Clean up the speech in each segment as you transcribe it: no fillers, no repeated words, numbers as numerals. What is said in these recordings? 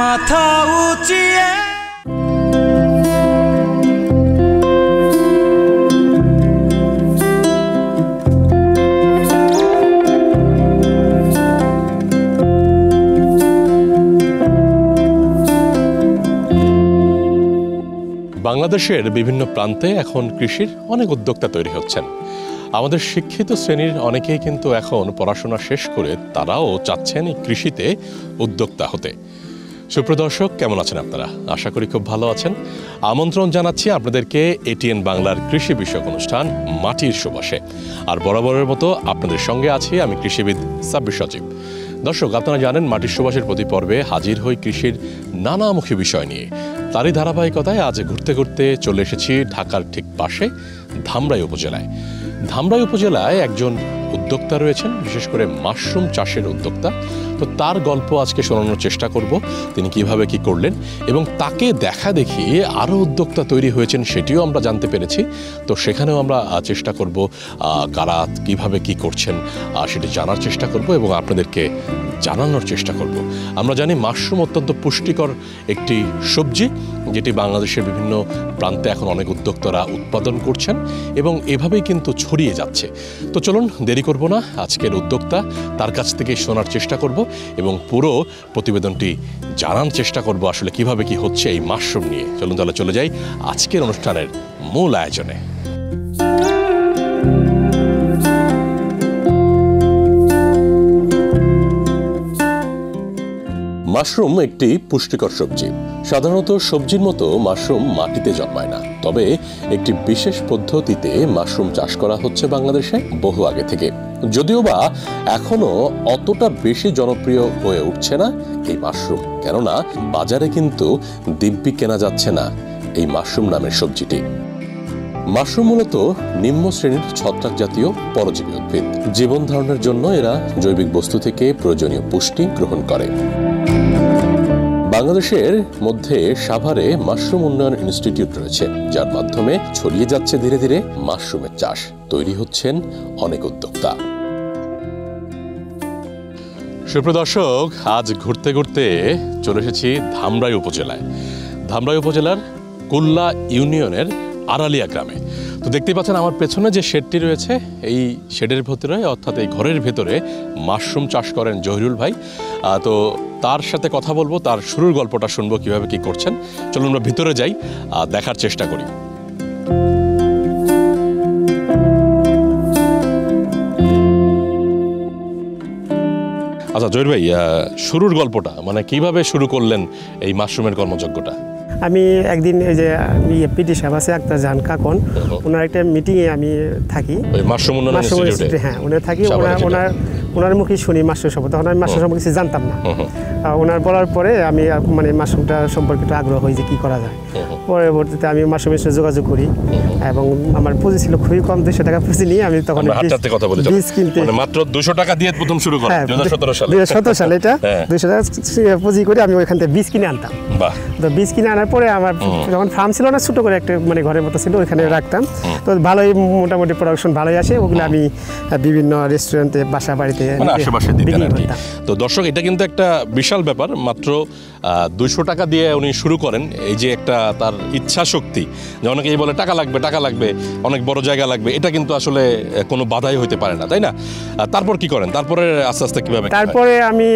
মাথা উঁচিয়ে বাংলাদেশের বিভিন্ন প্রান্তে এখন কৃষির অনেক উদ্যোক্তা তৈরি হচ্ছেন। আমাদের শিক্ষিত শ্রেণীর অনেকেই কিন্তু এখন পড়াশোনা শেষ করে তারাও চাচ্ছেন এই কৃষিতে উদ্যোক্তা হতে। সুপ্রদর্শক, কেমন আছেন আপনারা? আশা করি খুব ভালো আছেন। আমন্ত্রণ জানাচ্ছি আপনাদেরকে এটিএন বাংলার কৃষি বিষয়ক অনুষ্ঠান মাটির সুবাসে। আর বরাবরের মতো আপনাদের সঙ্গে আছি আমি কৃষিবিদ সাব্বির সজীব। দর্শক, আপনারা জানেন মাটির সুবাসের প্রতি পর্বে হাজির হই কৃষির নানামুখী বিষয় নিয়ে। তারই ধারাবাহিকতায় আজ ঘুরতে ঘুরতে চলে এসেছি ঢাকার ঠিক পাশে ধামরাই উপজেলায়। ধামরাই উপজেলায় একজন উদ্যোক্তা রয়েছেন, বিশেষ করে মাশরুম চাষের উদ্যোক্তা। তো তার গল্প আজকে শোনানোর চেষ্টা করব, তিনি কিভাবে কি করলেন এবং তাকে দেখা দেখি আরও উদ্যোক্তা তৈরি হয়েছেন সেটিও আমরা জানতে পেরেছি। তো সেখানেও আমরা চেষ্টা করব কারা কিভাবে কি করছেন সেটি জানার চেষ্টা করব এবং আপনাদেরকে জানানোর চেষ্টা করব। আমরা জানি মাশরুম অত্যন্ত পুষ্টিকর একটি সবজি, যেটি বাংলাদেশের বিভিন্ন প্রান্তে এখন অনেক উদ্যোক্তারা উৎপাদন করছেন এবং এভাবেই কিন্তু ছড়িয়ে যাচ্ছে। তো চলুন দেরি করব না, আজকের উদ্যোক্তা তার কাছ থেকে শোনার চেষ্টা করব এবং পুরো প্রতিবেদনটি জানার চেষ্টা করব আসলে কিভাবে কি হচ্ছে এই মাশরুম নিয়ে। চলুন তাহলে চলে যাই আজকের অনুষ্ঠানের মূল আয়োজনে। মাশরুম একটি পুষ্টিকর সবজি। সাধারণত সবজির মতো মাশরুম মাটিতে জন্মায় না, তবে একটি বিশেষ পদ্ধতিতে মাশরুম চাষ করা হচ্ছে বাংলাদেশে বহু আগে থেকে। যদিও বা এখনো অতটা বেশি জনপ্রিয় হয়ে উঠছে না এই মাশরুম, কেননা বাজারে কিন্তু দিব্যি কেনা যাচ্ছে না এই মাশরুম নামের সবজিটি। মাশরুম মূলত নিম্ন শ্রেণীর ছত্রাক জাতীয় পরজীবী উদ্ভিদ। জীবন ধারণের জন্য এরা জৈবিক বস্তু থেকে প্রয়োজনীয় পুষ্টি গ্রহণ করে। বাংলাদেশের মধ্যে সাভারে মাশরুম উন্নয়ন ইনস্টিটিউট রয়েছে, যার মাধ্যমে ছড়িয়ে যাচ্ছে ধীরে ধীরে মাশরুমের চাষ। তৈরি হচ্ছেন অনেক উদ্যোক্তা। সুপ্রদর্শক, আজ ঘুরতে ঘুরতে চলে এসেছি ধামরাই উপজেলায়। ধামরাই উপজেলার কুল্লা ইউনিয়নের আড়ালিয়া গ্রামে। তো দেখতে পাচ্ছেন আমার পেছনে যে শেডটি রয়েছে, এই শেডের ভেতরে অর্থাৎ এই ঘরের ভেতরে মাশরুম চাষ করেন জহিরুল ভাই। তো তার সাথে কথা বলবো, তার শুরুর গল্পটা শুনবো কিভাবে কি করছেন। চলুন আমরা ভিতরে যাই, দেখার চেষ্টা করি। আচ্ছা জহির ভাই, শুরুর গল্পটা মানে কিভাবে শুরু করলেন এই মাশরুমের কর্মযজ্ঞটা? আমি একদিন এই যে পিটি সাহেব আছে একটা জান কাকন, ওনার একটা মিটিংয়ে আমি থাকি, মাশরুম উন্নয়ন ইনস্টিটিউটে। হ্যাঁ, ওনার থাকি। ওনার মুখে শুনি মাশরুম সম্পর্কে, তখন আমি মাশরুম সম্পর্কে কিছু জানতাম না। ওনার বলার পরে আমি মানে মাশরুমটা সম্পর্কে একটু আগ্রহ হই যে কী করা যায়। পরবর্তীতে আমি মাশরুমের সাথে যোগাযোগ করি এবং আমার পুঁজি ছিল খুবই কম, 200 টাকা পুঁজি নিয়ে আমি তখন বীজ কিনতে মাত্র 200 টাকা দিয়ে প্রথম শুরু করেন 2017 সালে। এটা 200 টাকা পুঁজি করে আমি ওইখান থেকে বীজ কিনে আনতাম। তো বীজ কিনে আনার পরে আমার যখন ফার্ম ছিল না, ছোটো করে একটা মানে ঘরের মতো ছিল, ওইখানে রাখতাম। তো ভালোই মোটামুটি প্রোডাকশন ভালোই আসে। ওগুলো আমি বিভিন্ন রেস্টুরেন্টে, বাসা বাড়িতে আশেপাশে দিতেন আর কি। তো দর্শক, এটা কিন্তু একটা বিশাল ব্যাপার। মাত্র 200 টাকা দিয়ে উনি শুরু করেন। এই যে একটা তার ইচ্ছা শক্তি, যে অনেকেই বলে টাকা লাগবে টাকা লাগবে, অনেক বড় জায়গা লাগবে, এটা কিন্তু আসলে কোনো বাধাই হইতে পারে না, তাই না? তারপর কি করেন? তারপরে আস্তে আস্তে কিভাবে? তারপরে আমি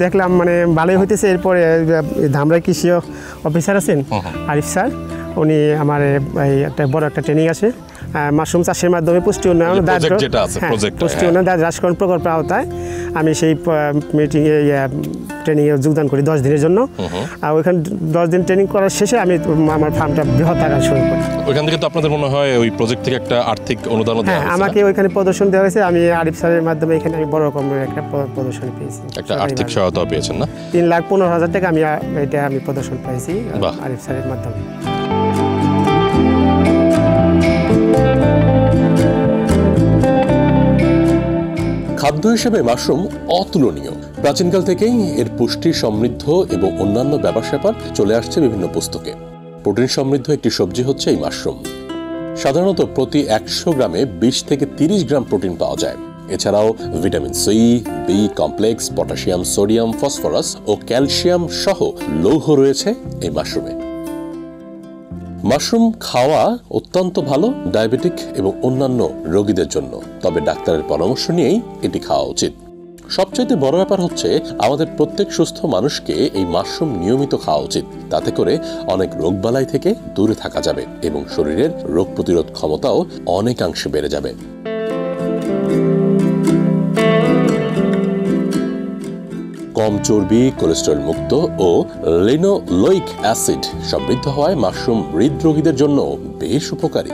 দেখলাম মানে ভালোই হইতেছে। এরপরে ধামরাই কৃষি অফিসার আছেন আরিফ স্যার, উনি আমার একটা বড় একটা ট্রেনিং আছে মাশরুম চাষের মাধ্যমে পুষ্টি উন্নয়ন রাষ্ট্রীয় প্রকল্পের আওতায়। আমি সেই মিটিংয়ে ট্রেনিংয়ে যোগদান করি 10 দিনের জন্য। আর ওইখানে 10 দিন ট্রেনিং করার শেষে আমি আমার ফার্মটা বৃহৎ আকার শুরু করি। ওইখান থেকে তো আপনাদের মনে হয় ওই প্রজেক্ট থেকে একটা আর্থিক অনুদান দেওয়া হয়েছে? আমাকে ওইখানে প্রদর্শন দেওয়া হয়েছে। আমি আরিফ স্যারের মাধ্যমে এখানে আমি বড় রকমের একটা প্রদর্শন পেয়েছি, একটা আর্থিক সহায়তা পেয়েছেন না? 3,15,000 টাকা আমি প্রদর্শন পেয়েছি আরিফ স্যারের মাধ্যমে। খাদ্য হিসেবে মাশরুম অতুলনীয়। প্রাচীনকাল থেকেই এর পুষ্টি সমৃদ্ধ এবং অন্যান্য ব্যাপার স্যাপার চলে আসছে বিভিন্ন পুস্তকে। প্রোটিন সমৃদ্ধ একটি সবজি হচ্ছে এই মাশরুম। সাধারণত প্রতি 100 গ্রামে 20 থেকে 30 গ্রাম প্রোটিন পাওয়া যায়। এছাড়াও vitamin C, B complex, potassium, sodium, phosphorus ও ক্যালসিয়াম সহ লৌহ রয়েছে এই মাশরুমে। মাশরুম খাওয়া অত্যন্ত ভালো ডায়াবেটিক এবং অন্যান্য রোগীদের জন্য, তবে ডাক্তারের পরামর্শ নিয়েই এটি খাওয়া উচিত। সবচেয়ে বড় ব্যাপার হচ্ছে আমাদের প্রত্যেক সুস্থ মানুষকে এই মাশরুম নিয়মিত খাওয়া উচিত। তাতে করে অনেক রোগবালাই থেকে দূরে থাকা যাবে এবং শরীরের রোগ প্রতিরোধ ক্ষমতাও অনেকাংশে বেড়ে যাবে। কম চর্বি, কোলেস্টেরল মুক্ত ও লিনোলোইক অ্যাসিড সমৃদ্ধ হওয়ায় মাশরুম হৃদরোগীদের জন্য বেশ উপকারী।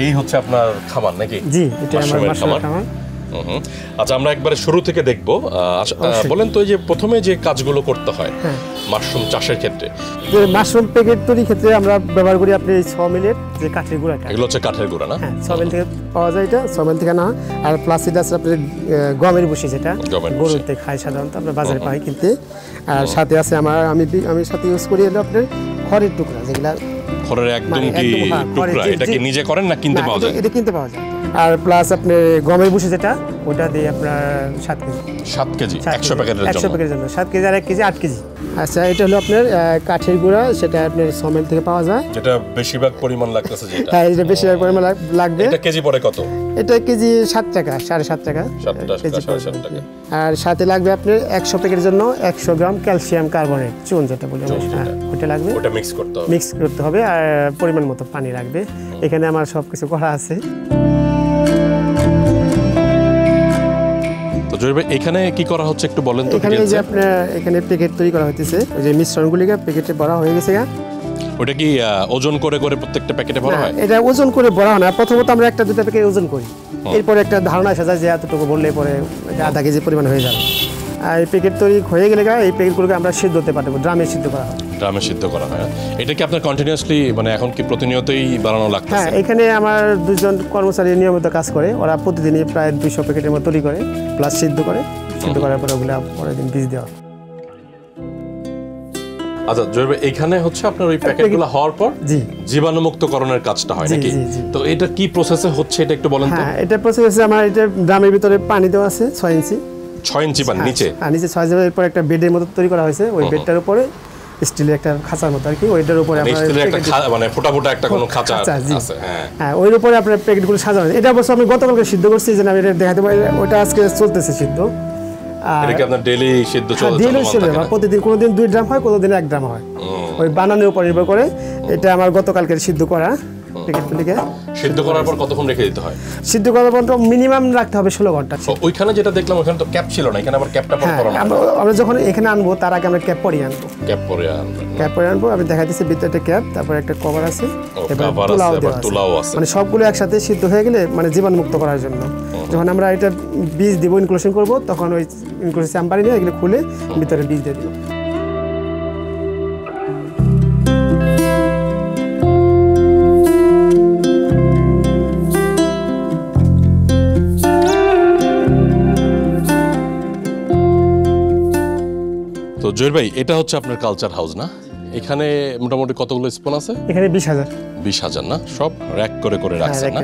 এই হচ্ছে আপনার খাবার নাকি? জি, এটা আমার মাশরুমের খাবার। আচ্ছা, আমরা একবারে শুরু থেকে দেখবো। বলেন তো, এই যে প্রথমে যে কাজগুলো করতে হয় মাশরুম চাষের ক্ষেত্রে। যে মাশরুম প্যাকেট তৈরির ক্ষেত্রে আমরা ব্যবহার করি আপনি 6 মিলের যে কাঠের গুঁড়াটা। এগুলো হচ্ছে কাঠের গুঁড়া না? হ্যাঁ, 6 মিল থেকে পাওয়া যায়, এটা 6 মিল থেকে না। আর প্লাস এটা আছে আপনার গমের ভুসি, যেটা গরুতে খায় সাধারণত, আমরা বাজারে পাই কিনতে। আর সাথে আছে আমি সাথে ইউজ করি হলো আপনার খড়ের টুকরা, যেগুলা খড়ের একদম কি টুকরা। এটা কি নিজে করেন না কিনতে পাওয়া যায়? এটা কিনতে পাওয়া যায়। আর প্লাস আপনি গমের ভুসি যেটা, ওটা দিয়ে আপনার 7 কেজি। 7 কেজি 100 প্যাকেটের জন্য? 100 প্যাকেটের জন্য 7 কেজি আর 1 কেজি 8 কেজি। আচ্ছা, এটা হলো আপনার কাঠের গুঁড়া, সেটা আপনার 6 মিল থেকে পাওয়া যায়। যেটা বেশিরভাগ পরিমাণ লাগতেছে যেটা। হ্যাঁ, এটা বেশিরভাগ পরিমাণ লাগবে। এটা কেজি পড়ে কত? এটা কেজি 7 টাকা, 7.5 টাকা। 7.5 টাকা। আর সাথে লাগবে আপনার 100 প্যাকেটের জন্য 100 গ্রাম ক্যালসিয়াম কার্বনেট চুন, যেটা বলি আমরা, ওটা লাগবে। ওটা মিক্স করতে হবে। আর পরিমাণ মতো পানি লাগবে। এখানে আমার সবকিছু করা আছে। তো জহির ভাই, এখানে কি করা হচ্ছে একটু বলেন তো। এখানে যে আপনার এখানে প্যাকেট তৈরি করা হইতেছে, ওই যে মিশ্রণগুলিকে প্যাকেটে ভরা হয়ে গেছে। ওটা কি ওজন করে করে প্রত্যেকটা প্যাকেটে ভরা হয়? এটা ওজন করে ভরা হয় না। প্রথমত আমরা একটা দুটো প্যাকেট ওজন করি, এরপরে একটা ধারণা আসা যায় যে এতটুকু বললে পরে আধা কেজি পরিমাণ হয়ে যাবে। আর এই প্যাকেট তৈরি হয়ে গেলে এই প্যাকেটগুলোকে আমরা সিদ্ধ হতে পারবো, ড্রামে সিদ্ধ করা হয়। ড্রামে সিদ্ধ করা হয়। এটা কি আপনার কন্টিনিউয়াসলি, মানে এখন কি প্রতিনিয়তই বানানো লাগতেছে? হ্যাঁ, এখানে আমার 2 জন কর্মচারী নিয়মিত কাজ করে। ওরা প্রতিদিনই প্রায় 200 প্যাকেটের মতো তৈরি করে, প্লাস সিদ্ধ করে। সিদ্ধ করার পরে ওগুলো পরের দিন বীজ দেওয়া। আচ্ছা জহির ভাই, এখানে হচ্ছে আপনার ওই প্যাকেটগুলো হওয়ার পর জীবাণুমুক্তকরণের কাজটা হয় নাকি? তো এটা কি প্রসেসে হচ্ছে এটা একটু বলেন তো। হ্যাঁ, এটা প্রসেসে আমার এটা ড্রামের ভিতরে পানি দেওয়া আছে 6 ইঞ্চি। 6 ইঞ্চি পানি নিচে? হ্যাঁ, নিচে 6 ইঞ্চির পর একটা বেডের মতো তৈরি করা হয়েছে। ওই বেডটার উপরে স্টিলের একটা খাঁচার মতো আর কি, ওইটার উপরে আমরা মানে ফোটা ফোটা একটা কোনো খাঁচা আছে। হ্যাঁ, ওইর উপরে আপনার প্যাকেটগুলো সাজানো। এটা অবশ্য আমি গতকালকে সিদ্ধ করছি, যে আমি এটা দেখাতে পারি। ওটা আজকে চলতেছে সিদ্ধ। এটা কি আপনার ডেইলি সিদ্ধ চলছে? ডেইলি সিদ্ধ, প্রতিদিন কোনোদিন 2 ড্রাম হয়, কোনোদিন 1 ড্রাম হয়। ওই বানানোর উপর নির্ভর করে। এটা আমার গতকালকে সিদ্ধ করা প্যাকেটগুলিকে। সিদ্ধ করার পর কতক্ষণ রেখে দিতে হয়? সিদ্ধ করার পর মিনিমাম রাখতে হবে 16 ঘন্টা। ওইখানে যেটা দেখলাম, ওখানে তো ক্যাপ ছিল না, এখানে আবার ক্যাপটা পরে পরানো। আমরা যখন এখানে আনবো তার আগে আমরা ক্যাপ পরিয়ে আনবো। ক্যাপ পরে আনবো। আমি দেখা দিচ্ছি ভিতরে একটা ক্যাপ, তারপর একটা কভার আছে, এবার তুলাও আছে। মানে সবগুলো একসাথে সিদ্ধ হয়ে গেলে মানে জীবাণুমুক্ত করার জন্য। যখন আমরা এটা বীজ দিব, ইনকুলেশন করবো, তখন ওই ইনকুলেশন চাম্পারি নিয়ে এগুলো খুলে ভিতরে বীজ দিয়ে দিব। তো জহির ভাই, এটা হচ্ছে আপনার কালচার হাউস না? এখানে মোটামুটি কতগুলো স্পুন আছে? এখানে 20,000। 20,000 না? সব র‍্যাক করে করে রাখছেন না?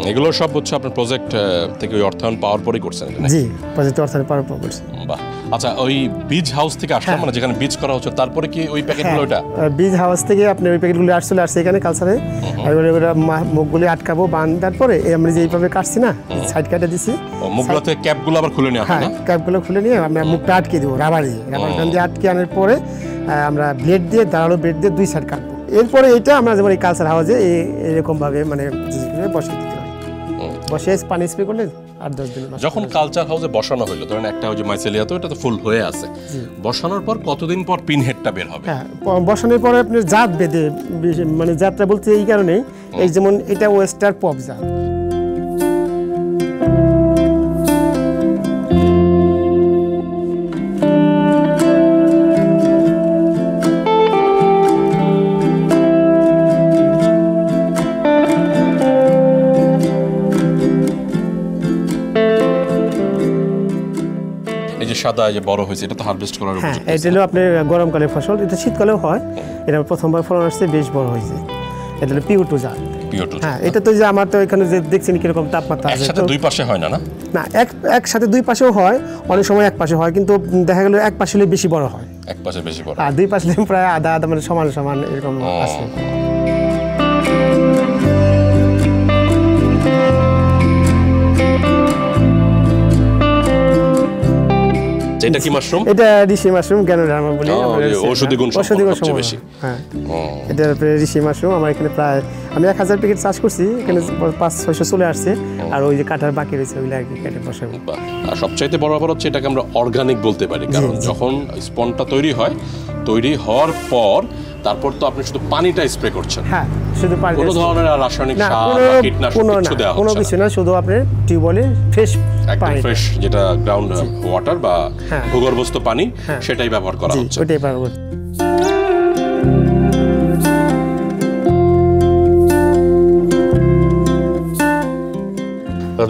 এগুলো সব হচ্ছে আপনার প্রজেক্ট থেকে ওই অর্থায়ন পাওয়ার পরেই করছেন? জি, প্রজেক্ট অর্থায়ন পাওয়ার পর করছি। বাহ। আচ্ছা, ওই বীজ হাউস থেকে আসলে মানে যেখানে বীজ করা হচ্ছে, তারপরে কি ওই প্যাকেটগুলো? ওটা বীজ হাউস থেকে আপনি ওই প্যাকেটগুলো আসছে এখানে কালচারে। আর ওগুলো মুখগুলি আটকাবো, বাঁধার পরে আমরা যেইভাবে কাটছি না, সাইড কাটে দিছি। মুখগুলো থেকে ক্যাপগুলো আবার খুলে নেওয়া হয় না? ক্যাপগুলো খুলে নিয়ে আমরা মুখটা আটকে দিব রাবার দিয়ে আটকে আনার পরে আমরা ব্লেড দিয়ে, ধারালো ব্লেড দিয়ে 2 সাইড কাটবো। এরপরে এটা আমরা যেমন এই কালচার হাউসে এরকম ভাবে মানে বসিয়ে দিতে হয়। বসে পানি স্প্রে করলে 8-10 দিন। যখন কালচার হাউসে বসানো হলো, ধরেন একটা ওই যে মাইসেলিয়া, তো এটা তো ফুল হয়ে আছে, বসানোর পর কতদিন পর পিন হেডটা বের হবে? হ্যাঁ, বসানোর পরে আপনি জাত বেঁধে, মানে জাতটা বলতে এই কারণেই, এই যেমন এটা ওয়েস্টার পপ জাত। সাদা যে বড় হয়েছে, এটা তো হারভেস্ট করার উপযুক্ত। হ্যাঁ, এটা হলো আপনার গরমকালের ফসল। এটা শীতকালেও হয়। এটা প্রথমবার ফলন আসছে, বেশ বড় হয়েছে। এটা হলো পিউ2 জাত। CO2 হ্যাঁ, এটা তো যে আমার তো এখানে যে দেখছেন কিরকম তাপমাত্রা আছে, একসাথে দুই পাশে হয় না? না, একসাথে দুই পাশেও হয়, অনেক সময় এক পাশে হয়, কিন্তু দেখা গেল এক পাশে হলে বেশি বড় হয়, এক পাশে বেশি বড়, আর দুই পাশে প্রায় আধা আধা, মানে সমান সমান এরকম আসে। এটা কি মাশরুম? এটা ঋষি মাশরুম, গ্যানোডার্মা বলি আমরা। ঔষধি গুণ ঔষধি গুণ সবচেয়ে বেশি। হ্যাঁ, এটা ঋষি মাশরুম। আমার এখানে প্রায় আমি 1000 প্যাকেট চাষ করছি, এখানে 500-600 চলে আসছে, আর ওই যে কাটার বাকি রয়েছে ওইগুলো আর কি কেটে বসাবো। আর সবচাইতে বড় ব্যাপার হচ্ছে এটাকে আমরা অর্গানিক বলতে পারি, কারণ যখন স্পনটা তৈরি হয়, তৈরি হওয়ার পর তারপর তো আপনি শুধু পানিটা স্প্রে করছেন। হ্যাঁ, শুধু পানি, কোনো ধরনের রাসায়নিক না, সার বা কীটনাশক কিছু দেওয়া কোনো হচ্ছে কিছু না, শুধু আপনি টিউবওয়েলে ফ্রেশ একদম পানি, ফ্রেশ যেটা গ্রাউন্ড ওয়াটার বা হ্যাঁ, ভূগর্ভস্থ পানি, হ্যাঁ, সেটাই ব্যবহার করা হচ্ছে। ওইটাই পারবো।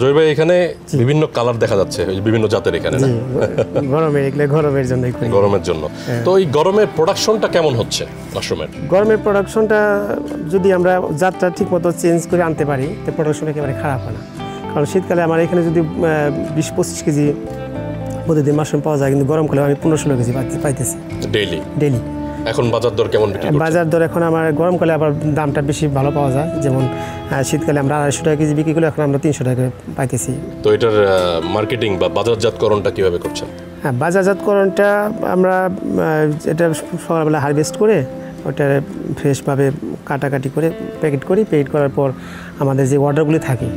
জহির ভাই, এখানে বিভিন্ন কালার দেখা যাচ্ছে, বিভিন্ন জাতের এখানে না? গরমে এগুলো গরমের জন্য, গরমের জন্য। তো এই গরমের প্রোডাকশনটা কেমন হচ্ছে মাশরুমের? গরমের প্রোডাকশনটা যদি আমরা জাতটা ঠিক মতো চেঞ্জ করে আনতে পারি, তো প্রোডাকশন একেবারে খারাপ হয় না। কারণ শীতকালে আমার এখানে যদি 20-25 কেজি প্রতিদিন মাশরুম পাওয়া যায়, কিন্তু গরমকালে আমি 15-16 কেজি পাইতেছি ডেইলি। এখন বাজার দর কেমন বিক্রি করছেন? বাজার দর এখন আমার গরমকালে আবার দামটা বেশি ভালো পাওয়া যায়, যেমন শীতকালে আমরা 250 টাকা কেজি বিক্রি করলে এখন আমরা 300 টাকা পাইতেছি। তো এটার মার্কেটিং বা বাজারজাতকরণটা কিভাবে করছেন? হ্যাঁ, বাজারজাতকরণটা আমরা এটা সকালবেলা হারভেস্ট করে ওটা ফ্রেশভাবে কাটাকাটি করে প্যাকেট করি। প্যাকেট করার পর আমাদের যে অর্ডারগুলি থাকে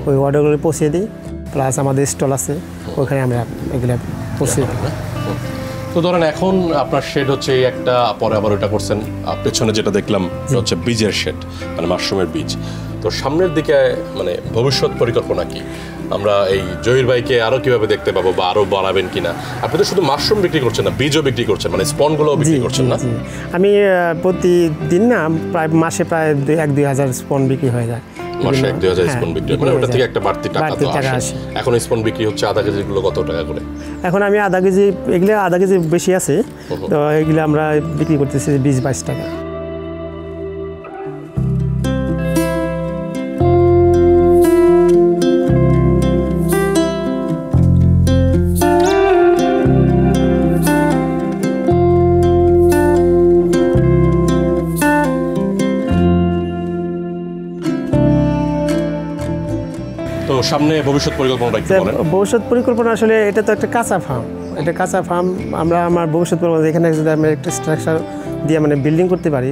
ওই অর্ডারগুলি পৌঁছে দিই, প্লাস আমাদের স্টল আছে, ওখানে আমরা এগুলো পৌঁছে দিই। তো ধরেন এখন আপনার শেড হচ্ছে এই একটা, পরে আবার ওটা করছেন, পেছনে যেটা দেখলাম হচ্ছে বীজের শেড, মানে মাশরুমের বীজ। তো সামনের দিকে মানে ভবিষ্যৎ পরিকল্পনা কি? আমরা এই জহির ভাইকে আরো কিভাবে দেখতে পাবো, বা আরো বাড়াবেন কিনা? আপনি তো শুধু মাশরুম বিক্রি করছেন না, বীজও বিক্রি করছেন, মানে স্পনগুলোও বিক্রি করছেন না? আমি প্রতিদিন না প্রায় মাসে প্রায় 1-2 হাজার স্পন বিক্রি হয়ে যায়। মাসে 1-2 হাজার স্পন বিক্রি, মানে ওটা থেকে একটা বাড়তি টাকা তো আসে। এখন স্পন বিক্রি হচ্ছে আধা কেজি গুলো কত টাকা করে? এখন আমি আধা কেজি, এগুলো আধা কেজি বেশি আছে, তো এগুলো আমরা বিক্রি করতেছি 20-22 টাকা। তো সামনে ভবিষ্যৎ পরিকল্পনাটা কি বলেন? ভবিষ্যৎ পরিকল্পনা আসলে এটা তো একটা কাঁচা ফার্ম, এটা কাঁচা ফার্ম। আমার ভবিষ্যৎ পরিকল্পনা এখানে যদি আমি একটা স্ট্রাকচার দিয়ে মানে বিল্ডিং করতে পারি,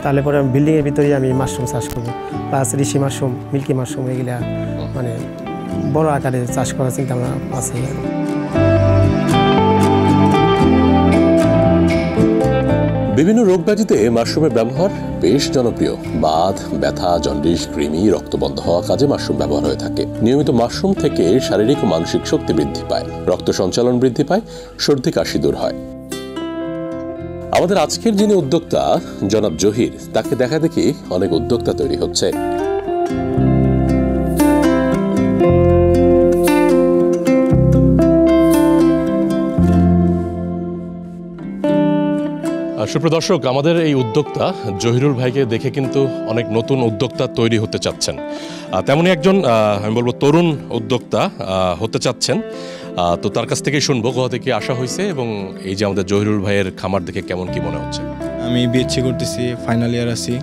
তাহলে পরে আমি বিল্ডিংয়ের ভিতরেই আমি মাশরুম চাষ করবো, প্লাস ঋষি মাশরুম, মিল্কি মাশরুম, এগুলা মানে বড় আকারে চাষ করার চিন্তা ভাবনা আছে। বিভিন্ন রোগব্যাধিতে মাশরুমের ব্যবহার বেশ জনপ্রিয়। বাত, ব্যথা, জন্ডিস, কৃমি, রক্ত বন্ধ হওয়া কাজে মাশরুম ব্যবহার হয়ে থাকে। নিয়মিত মাশরুম থেকে শারীরিক ও মানসিক শক্তি বৃদ্ধি পায়, রক্ত সঞ্চালন বৃদ্ধি পায়, সর্দি কাশি দূর হয়। আমাদের আজকের যিনি উদ্যোক্তা জনাব জহির, তাকে দেখা দেখি অনেক উদ্যোক্তা তৈরি হচ্ছে। সুপ্রিয় দর্শক, আমাদের এই উদ্যোক্তা জহিরুল ভাইকে দেখে কিন্তু অনেক নতুন উদ্যোক্তা তৈরি হতে চাচ্ছেন। তেমনই একজন আমি বলবো তরুণ উদ্যোক্তা হতে চাচ্ছেন। তো তার কাছ থেকেই শুনবো কোথা থেকে আসা হয়েছে এবং এই যে আমাদের জহিরুল ভাইয়ের খামার দেখে কেমন কি মনে হচ্ছে। আমি বিএসসি করতেছি, ফাইনাল ইয়ার আছি,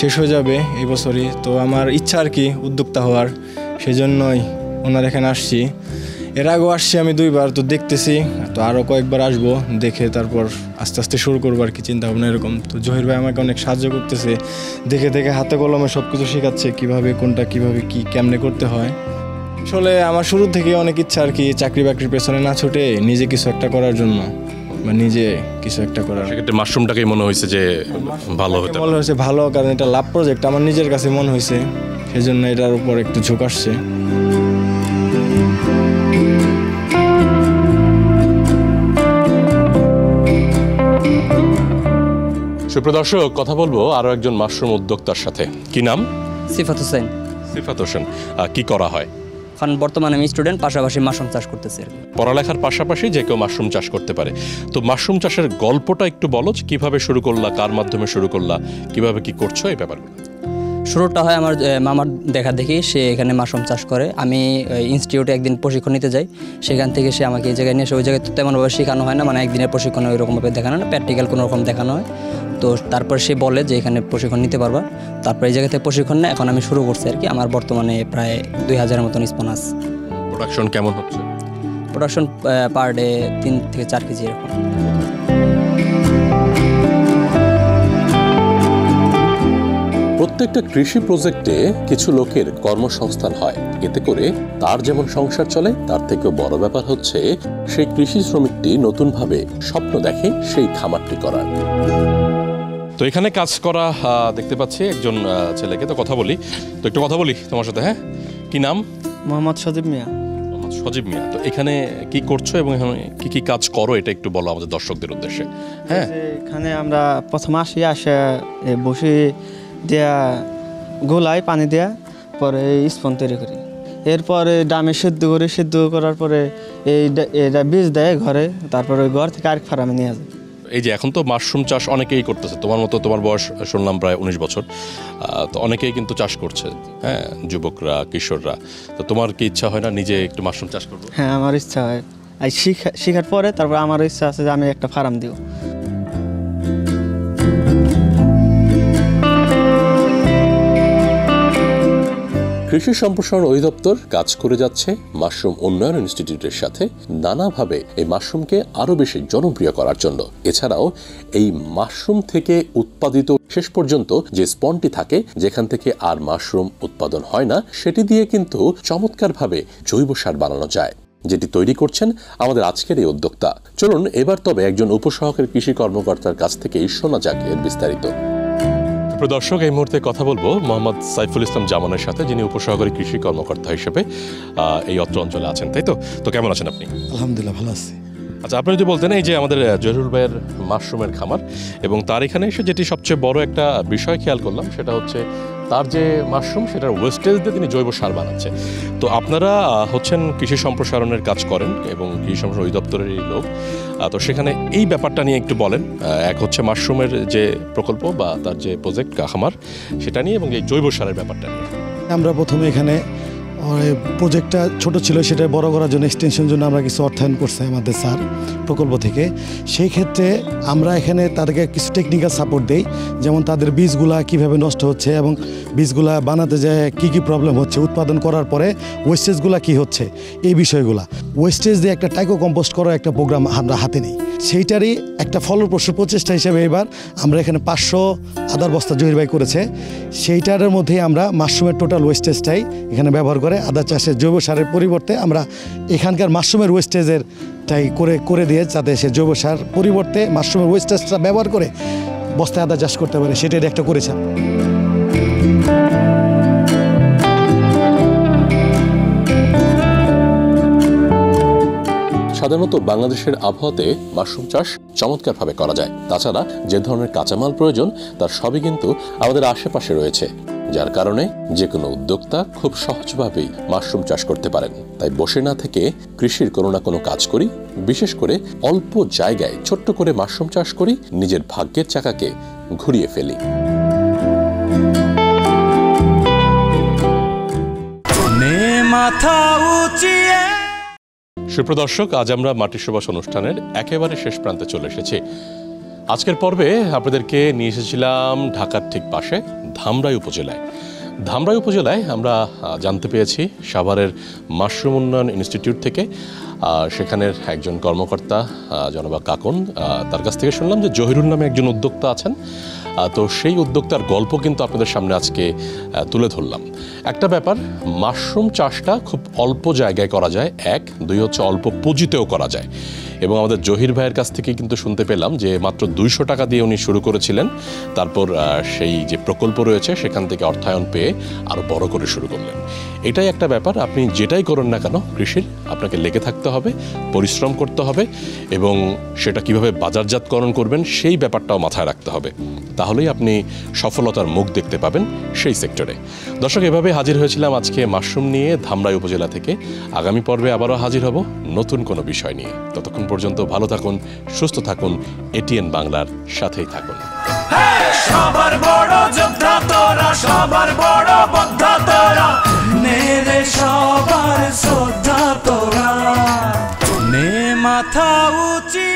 শেষ হয়ে যাবে এই বছরই। তো আমার ইচ্ছা আর কি উদ্যোক্তা হওয়ার, সেজন্যই ওনার এখানে আসছি। এর আগেও আসছি আমি 2 বার, তো দেখতেছি, তো আরও কয়েকবার আসবো, দেখে তারপর আস্তে আস্তে শুরু করবো আর কি চিন্তা ভাবনা এরকম। তো জহির ভাই আমাকে অনেক সাহায্য করতেছে, দেখে দেখে হাতে কলমে সব কিছু শেখাচ্ছে, কীভাবে কোনটা কীভাবে কী কেমনে করতে হয়। আসলে আমার শুরু থেকে অনেক ইচ্ছা আর কি, চাকরি বাকরির পেছনে না ছুটে নিজে কিছু একটা করার জন্য, বা নিজে কিছু একটা করার। সেক্ষেত্রে মাশরুমটাকেই মনে হয়েছে যে ভালো হতে মনে হয়েছে ভালো, কারণ এটা লাভ প্রজেক্ট আমার নিজের কাছে মনে হয়েছে, সেজন্য এটার উপর একটু ঝোঁক আসছে। সুপ্রিয় দর্শক, কথা বলবো আরো একজন মাশরুম উদ্যোক্তার সাথে। কি নাম? সিফাত হোসেন। সিফাত হোসেন। কি করা হয়? এখন বর্তমানে আমি স্টুডেন্ট, পাশাপাশি মাশরুম চাষ করতেছি। পড়ালেখার পাশাপাশি যে কেউ মাশরুম চাষ করতে পারে। তো মাশরুম চাষের গল্পটা একটু বলো, কিভাবে শুরু করলা, কার মাধ্যমে শুরু করলা, কিভাবে কি করছো, এই ব্যাপারগুলো। শুরুটা হয় আমার মামার দেখা দেখি, সে এখানে মাশরুম চাষ করে। আমি ইনস্টিটিউটে একদিন প্রশিক্ষণ নিতে যাই, সেখান থেকে সে আমাকে এই জায়গায় নিয়ে এসে, ওই জায়গায় তো তেমনভাবে শেখানো হয় না, মানে একদিনের প্রশিক্ষণ ওইরকমভাবে দেখানো না, প্র্যাকটিক্যাল কোনো রকম দেখানো হয়। তো তারপর সে বলে যে এখানে প্রশিক্ষণ নিতে পারবা। তারপর এই জায়গাতে প্রশিক্ষণ নেয়, এখন আমি শুরু করছি আর কি। আমার বর্তমানে প্রায় 2000-এর মতন স্পন আছে। প্রোডাকশন কেমন হচ্ছে? প্রোডাকশন পার ডে 3 থেকে 4 কেজি এরকম। প্রত্যেকটা কৃষি প্রজেক্টে কিছু লোকের কর্মসংস্থান হয়, এতে করে তার যেমন সংসার চলে, তার থেকেও বড় ব্যাপার হচ্ছে সেই কৃষি শ্রমিকটি নতুনভাবে স্বপ্ন দেখে সেই খামারটি করার। তো এখানে কাজ করা দেখতে পাচ্ছি একজন ছেলেকে, তো কথা বলি, তো একটু কথা বলি তোমার সাথে। হ্যাঁ, কি নাম? মোহাম্মদ সজীব মিয়া। মোহাম্মদ সজীব মিয়া। তো এখানে কি করছো এবং এখানে কি কি কাজ করো, এটা একটু বলো আমাদের দর্শকদের উদ্দেশ্যে। হ্যাঁ, এখানে আমরা প্রথমে আসে বসে দেয়া গোলায় পানি দেয়া, পরে স্পন তৈরি করি। এরপরে ডামে সিদ্ধ করি, সিদ্ধ করার পরে এটা বীজ দেয় ঘরে, তারপরে ঘর থেকে আরেক ফার্মে নিয়ে যায়। এই যে এখন তো মাশরুম চাষ অনেকেই করতেছে, তোমার মতো, তোমার বয়স শুনলাম প্রায় 19 বছর, তো অনেকেই কিন্তু চাষ করছে, হ্যাঁ, যুবকরা, কিশোররা। তো তোমার কি ইচ্ছা হয় না নিজে একটু মাশরুম চাষ করবো? হ্যাঁ, আমার ইচ্ছা হয়। আর শিখার পরে তারপর আমার ইচ্ছা আছে যে আমি একটা ফার্ম দিব। কৃষি সম্প্রসারণ অধিদপ্তর কাজ করে যাচ্ছে মাশরুম উন্নয়ন ইনস্টিটিউটের সাথে নানাভাবে এই মাশরুমকে আরো বেশি জনপ্রিয় করার জন্য। এছাড়াও এই মাশরুম থেকে উৎপাদিত শেষ পর্যন্ত যে স্পনটি থাকে, যেখান থেকে আর মাশরুম উৎপাদন হয় না, সেটি দিয়ে কিন্তু চমৎকারভাবে জৈব সার বানানো যায়, যেটি তৈরি করছেন আমাদের আজকের এই উদ্যোক্তা। চলুন এবার তবে একজন উপসহকারী কৃষি কর্মকর্তার কাছ থেকেই শোনা যাক এর বিস্তারিত। দর্শক, এই মুহূর্তে কথা বলবো মোহাম্মদ সাইফুল ইসলাম জামানের সাথে, যিনি উপসহকারী কৃষি কর্মকর্তা হিসেবে এই অত্র অঞ্চলে আছেন, তাই তো? তো কেমন আছেন আপনি? আলহামদুলিল্লাহ, ভালো আছি। আচ্ছা, আপনি যদি বলতেন, এই যে আমাদের জহিরুল ভাইয়ের মাশরুমের খামার, এবং তার এখানে এসে যেটি সবচেয়ে বড় একটা বিষয় খেয়াল করলাম, সেটা হচ্ছে তার যে মাশরুম, সেটার ওয়েস্টেজ দিয়ে তিনি জৈব সার বানাচ্ছে। তো আপনারা হচ্ছেন কৃষি সম্প্রসারণের কাজ করেন এবং কৃষি সম্প্রসারণ অধিদপ্তরের এই লোক, তো সেখানে এই ব্যাপারটা নিয়ে একটু বলেন। এক হচ্ছে মাশরুমের যে প্রকল্প বা তার যে প্রজেক্ট খামার, সেটা নিয়ে, এবং এই জৈব সারের ব্যাপারটা নিয়ে। আমরা প্রথমে এখানে প্রজেক্টটা ছোট ছিল, সেটা বড় করার জন্য, এক্সটেনশনের জন্য আমরা কিছু অর্থায়ন করছে আমাদের স্যার প্রকল্প থেকে। সেই ক্ষেত্রে আমরা এখানে তাদেরকে কিছু টেকনিক্যাল সাপোর্ট দেই, যেমন তাদের বীজগুলা কিভাবে নষ্ট হচ্ছে এবং বীজগুলা বানাতে যায় কি কি প্রবলেম হচ্ছে, উৎপাদন করার পরে ওয়েস্টেজগুলা কি হচ্ছে, এই বিষয়গুলা। ওয়েস্টেজ দিয়ে একটা টাইকো কম্পোস্ট করার একটা প্রোগ্রাম আমরা হাতে নিই। সেইটারই একটা ফলপ্রসূ প্রচেষ্টা হিসেবে এবার আমরা এখানে 500 আদার বস্তা জহির ভাই করেছে। সেইটার মধ্যেই আমরা মাশরুমের টোটাল ওয়েস্টেজটাই এখানে ব্যবহার করে আদা চাষের জৈব সারের পরিবর্তে আমরা এখানকার মাশরুমের ওয়েস্টেজের টাই করে দিয়ে, যাতে সে জৈব সার পরিবর্তে মাশরুমের ওয়েস্টেজটা ব্যবহার করে বস্তায় আদা চাষ করতে পারে, সেটাই একটা করেছে। সাধারণত বাংলাদেশের আবহাওয়াতে মাশরুম চাষ চমৎকারভাবে করা যায়। তাছাড়া যে ধরনের কাঁচামাল প্রয়োজন তার সবই কিন্তু আমাদের আশেপাশে রয়েছে, যার কারণে যে কোনো উদ্যোক্তা খুব সহজভাবেই মাশরুম চাষ করতে পারেন। তাই বসে না থেকে কৃষির কোনো না কোনো কাজ করি, বিশেষ করে অল্প জায়গায় ছোট্ট করে মাশরুম চাষ করি, নিজের ভাগ্যের চাকাকে ঘুরিয়ে ফেলি। মাথা উঁচিয়ে। সুপ্রদর্শক, আজ আমরা মাটির সুবাস অনুষ্ঠানের একেবারে শেষ প্রান্তে চলে এসেছি। আজকের পর্বে আপনাদেরকে নিয়ে এসেছিলাম ঢাকার ঠিক পাশে ধামরাই উপজেলায়। ধামরাই উপজেলায় আমরা জানতে পেরেছি সাভারের মাশরুম উন্নয়ন ইনস্টিটিউট থেকে, সেখানের একজন কর্মকর্তা জনাবা কাকন, তার কাছ থেকে শুনলাম যে জহিরুল নামে একজন উদ্যোক্তা আছেন। তো সেই উদ্যোক্তার গল্প কিন্তু আপনাদের সামনে আজকে তুলে ধরলাম। একটা ব্যাপার, মাশরুম চাষটা খুব অল্প জায়গায় করা যায়, এক, দুই হচ্ছে অল্প পুঁজিতেও করা যায়। এবং আমাদের জহির ভাইয়ের কাছ থেকে কিন্তু শুনতে পেলাম যে মাত্র 200 টাকা দিয়ে উনি শুরু করেছিলেন, তারপর সেই যে প্রকল্প রয়েছে সেখান থেকে অর্থায়ন পেয়ে আরও বড় করে শুরু করলেন। এটাই একটা ব্যাপার, আপনি যেটাই করুন না কেন কৃষির, আপনাকে লেগে থাকতে হবে, পরিশ্রম করতে হবে, এবং সেটা কিভাবে বাজারজাতকরণ করবেন সেই ব্যাপারটাও মাথায় রাখতে হবে। তাহলেই আপনি সফলতার মুখ দেখতে পাবেন সেই সেক্টরে। দর্শক, এভাবে হাজির হয়েছিলাম আজকে মাশরুম নিয়ে ধামরাই উপজেলা থেকে। আগামী পর্বে আবারও হাজির হব নতুন কোনো বিষয় নিয়ে। ততক্ষণ পর্যন্ত ভালো থাকুন, সুস্থ থাকুন, এটিএন বাংলার সাথেই থাকুন। সবার বড় যোদ্ধা তোরা, সবার বড় যোদ্ধা তোরা, নে রে সবার শ্রদ্ধা তোরা, নে মাথা উঁচিয়ে।